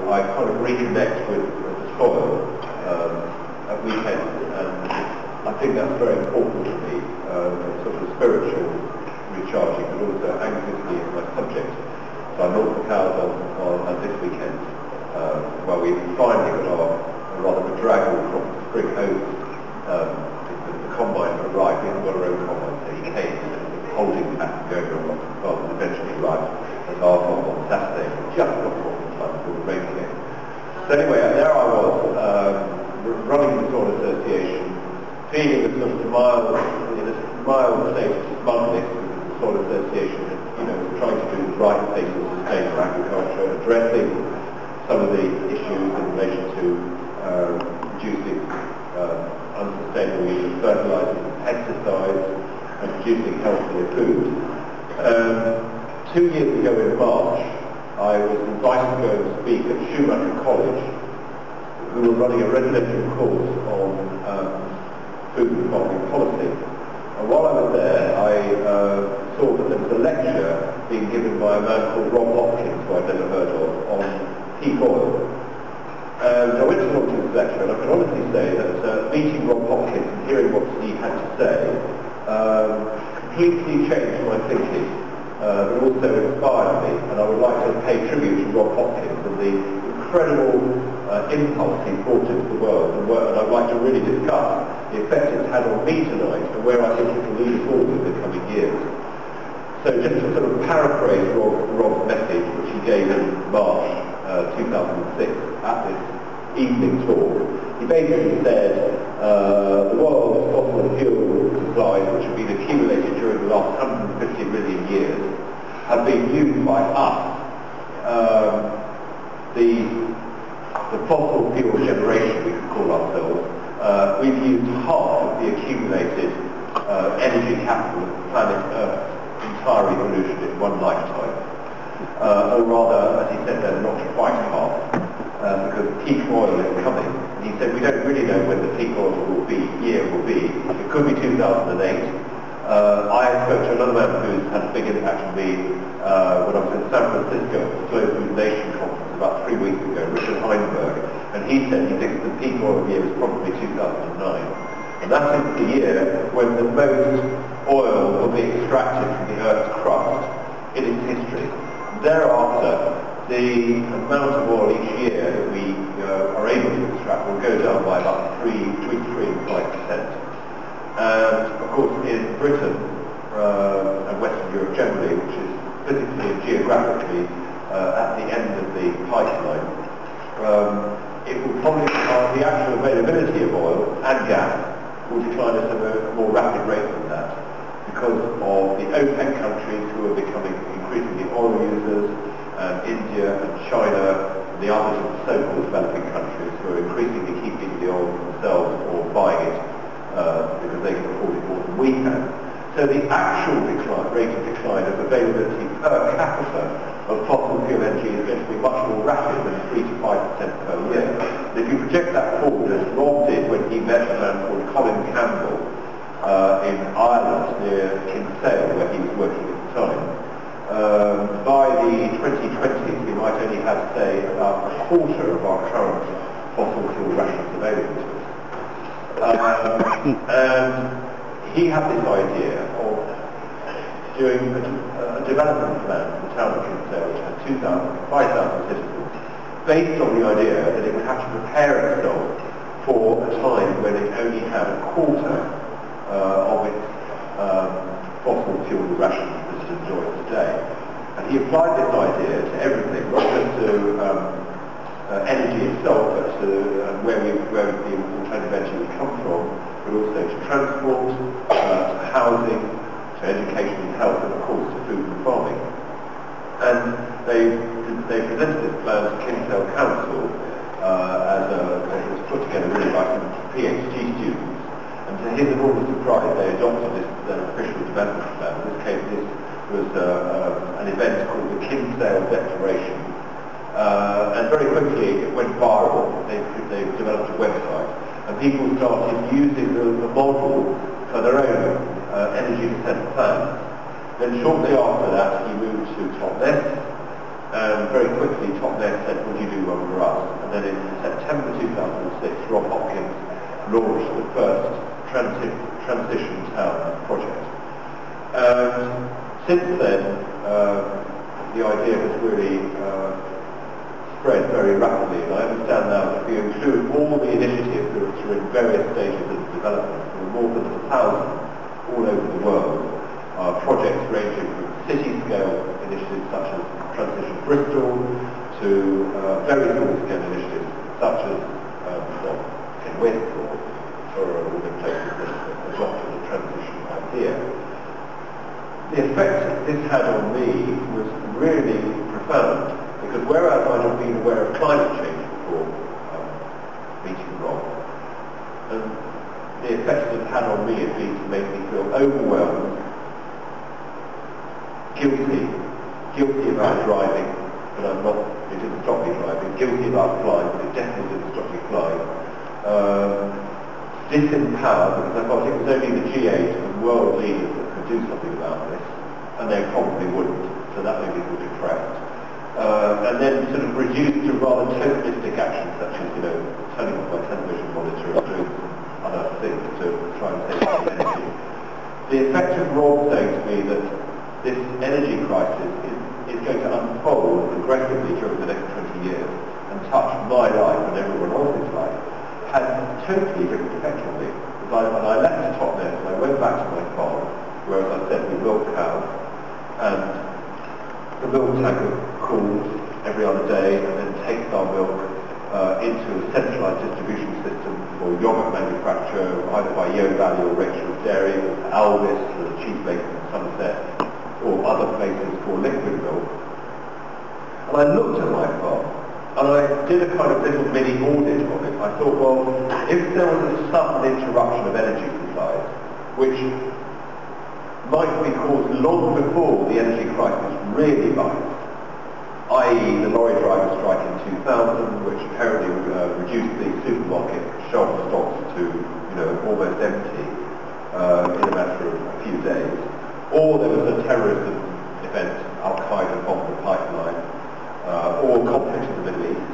I kind of reconnect with the soil at weekends, and I think that's very important to me, sort of spiritual recharging, but also anxiously in my subject. So I milk the cows on this weekend, where we finally got our rather bedraggled from spring hose. The combine arrived. We haven't got our own combine, so he came holding back and going on lots of farms, and eventually arrived at our farm on Saturday, just before the time before the rain came. So anyway, there I was, running the Soil Association, feeling a sort of mild state of smugness because the Soil Association, was trying to do the right thing with sustainable agriculture, addressing some of the issues in relation to reducing unsustainable use of fertilizers and pesticides, and producing healthier food. 2 years ago in March, I was invited to go and speak at Schumacher College, who were running a residential course on food and farming policy. And while I was there, I saw that there was a lecture being given by a man called Rob Hopkins, who I'd never heard of, on peak oil. And I went to his lecture, and I can honestly say that meeting Rob Hopkins and hearing what he had to say completely changed my thinking, but also inspired me. And I would like to pay tribute to Rob Hopkins and the incredible impulse he brought into the world, and I'd like to really discuss the effect it's had on me tonight and where I think it will lead us all in the coming years. So just to sort of paraphrase Rob's message, which he gave in March 2006 at this evening talk, he basically said the world's fossil fuel supplies, which have been accumulated during the last 150 million years, have been used by us, the fossil fuel generation, we could call ourselves. We've used half of the accumulated energy capital of the planet Earth's entire evolution in one lifetime. Or rather, as he said then, not quite half, because peak oil is coming. And he said we don't really know when the peak oil year will be. It could be 2008. I spoke to another man who's had a big impact on me when I was in San Francisco at the Global Food Nation conference about 3 weeks ago, Richard Heinberg, and he said he thinks the peak oil year is probably 2009. And that is the year when the most oil will be extracted from the Earth's crust in its history. Thereafter, the amount of oil each year that we are able to extract will go down by about between 3 and 5%. And of course in Britain and Western Europe generally, which is physically and geographically at the end of the pipeline, it will probably the actual availability of oil and gas will decline at a more rapid rate than that because of the OPEC countries who are becoming increasingly oil users, and India and China and the others of the so-called developing countries who are increasingly keeping the oil for themselves or buying it because they can afford it more than we can. So the actual rate of decline of availability per capita of fossil fuel energy is going to be much more rapid than 3 to 5% per year. And if you project that forward, as Rob did when he met a man called Colin Campbell in Ireland near Kinsale, where he was working at the time, by the 2020s we might only have, say, about a quarter of our current fossil fuel rations available to us. And he had this idea of doing a development plan for the town of Kinsale, which had 5,000 citizens, based on the idea that it would have to prepare itself for a time when it only had a quarter of its fossil fuel rations that it enjoys today. And he applied this idea to everything, not just to energy itself, but to where the alternative energy would come from, but also to transport, to housing, to education and health, and of course to food and farming. And they presented this plan to Kinsale Council it was put together really by some PhD students. And to his enormous surprise, they adopted this their official development plan. In this case, this was an event called the Kinsale Declaration. And very quickly it went viral. They developed a website, and people started using the model for their own energy descent plans. Then shortly after that, he moved to Totnes, and very quickly Totnes said, "Would you do one for us?" spread very rapidly, and I understand now that if you include all the initiatives which are in various stages of development, there are more than 1,000 all over the world, projects ranging from city-scale initiatives such as Transition Bristol to very small-scale initiatives such as in West or within places that adopted the transition idea. The effect that this had on me was really profound, because whereas I'd have been aware of climate change before meeting Rob, and the effect it had on me had been to make me feel overwhelmed, guilty about driving, but it didn't stop me driving, guilty about flying, but it definitely didn't stop me flying, disempowered, because I thought it was only the G8 and world leaders that could do something about this, and they probably wouldn't, so that made me feel depressed. And then sort of reduced to rather tokenistic actions, such as, turning off my television monitor and doing some other things to try and save energy. The effect of Rob saying to me that this energy crisis is going to unfold progressively during the next 20 years and touch my life and everyone else's life had a totally different effect on me. And I left Totnes and I went back to my farm, where, as I said, we milk cows, and the milk tanker calls every other day and then takes our milk into a centralised distribution system for yogurt manufacture, either by Yo Valley or Rachel's Dairy, or Alvis, the cheese maker in Somerset, or other places for liquid milk. And I looked at my farm, and I did a kind of little mini audit of it. I thought, well, if there was a sudden interruption of energy supplies, which might be caused long before the energy crisis really bites, i.e. the lorry driver strike in 2000, which apparently reduced the supermarket shelf stocks to, almost empty in a matter of a few days, or there was a terrorism event, Al-Qaeda bombed the pipeline, or conflict in the Middle East,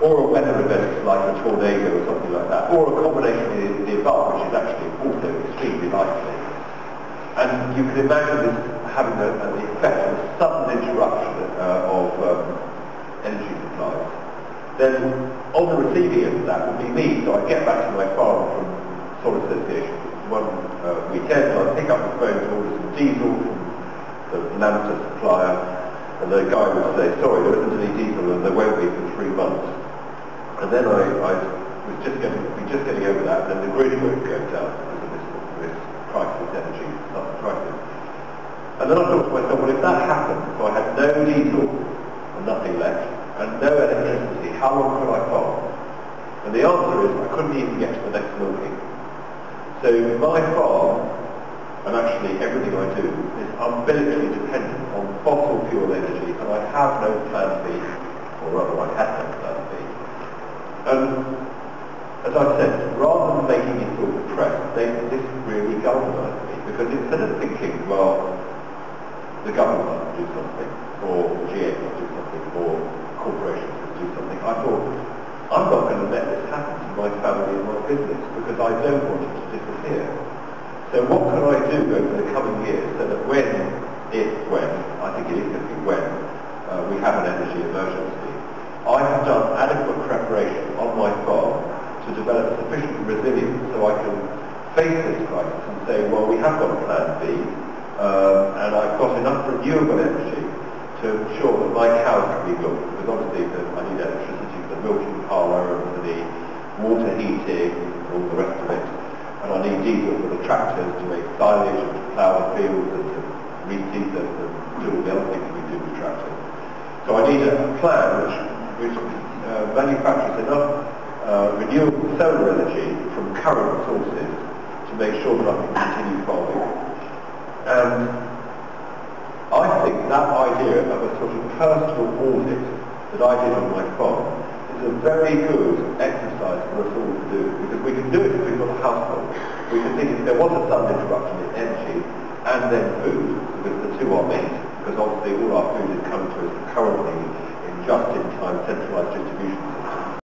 or a weather event like a tornado or something like that, or a combination of the above, which is actually also extremely likely. And you can imagine this having the effect of a sudden interruption of energy supplies. Then, on the receiving end of that would be me, so I'd get back to my farm from Solar Association one weekend, and I'd pick up the phone to order some diesel from the Lambda supplier, and the guy would say, sorry, there isn't any diesel and there won't be for 3 months. And then I was just getting over that, and then the grid would go down because of this crisis, energy crisis. And then I thought to myself, well, if that happened, so I had no diesel and nothing left, and no electricity, how long could I farm? And the answer is, I couldn't even get to the next milking. So my farm, and actually everything I do, is umbilically dependent on fossil fuel energy, and I have no plan B, or rather I had no plan B. As I said, rather than making me feel depressed, this really galvanised me, because instead of thinking, well, the government must do something, or the G8 must do something, or corporations must do something, I thought, I'm not going to let this happen to my family and my business, because I don't want it to disappear. So what can I do over the coming years so that when, I think it is going to be when, we have an energy emergency, I have done adequate preparation on my farm to develop sufficient resilience so I can face this crisis and say, well, we have got a plan B, and I've got enough renewable energy to ensure that my cows can be milked, because obviously I need electricity for the milking parlour and for the water heating and all the rest of it. And I need diesel for the tractors to make silage and to plough the fields and to reseed them and do all the other things we do with tractors. So I need a plan which manufactures enough renewable solar energy from current sources to make sure that I can continue farming. And I think that idea of a sort of personal audit that I did on my farm is a very good exercise for us all to do, because we can do it if we've got a household. We can think if there was a sudden interruption in energy and then food, because the two are linked, because obviously all our food is coming to us currently in just-in-time centralised